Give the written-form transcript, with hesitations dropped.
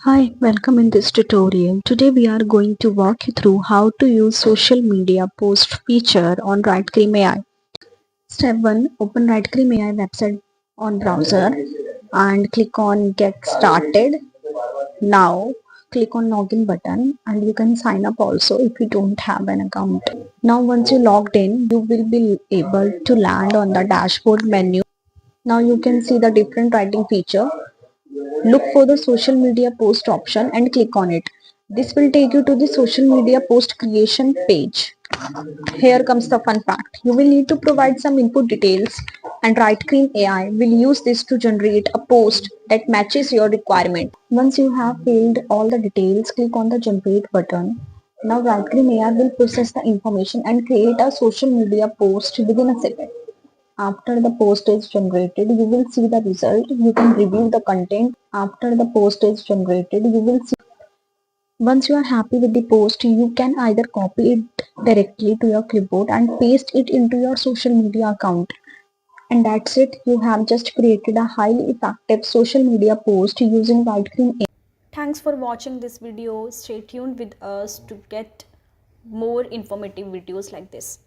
Hi, welcome in this tutorial. Today we are going to walk you through how to use social media post feature on Writecream AI. Step 1. Open Writecream AI website on browser and click on get started. Now click on login button and you can sign up also if you don't have an account. Now once you logged in, you will be able to land on the dashboard menu. Now you can see the different writing feature. Look for the social media post option and click on it. This will take you to the social media post creation page. Here comes the fun fact. You will need to provide some input details and Writecream AI will use this to generate a post that matches your requirement. Once you have filled all the details, click on the generate button. Now Writecream AI will process the information and create a social media post within a second. After the post is generated, you will see the result. You can review the content. After the post is generated, you will see. Once you are happy with the post, you can either copy it directly to your clipboard and paste it into your social media account. And that's it. You have just created a highly effective social media post using Writecream. Thanks for watching this video. Stay tuned with us to get more informative videos like this.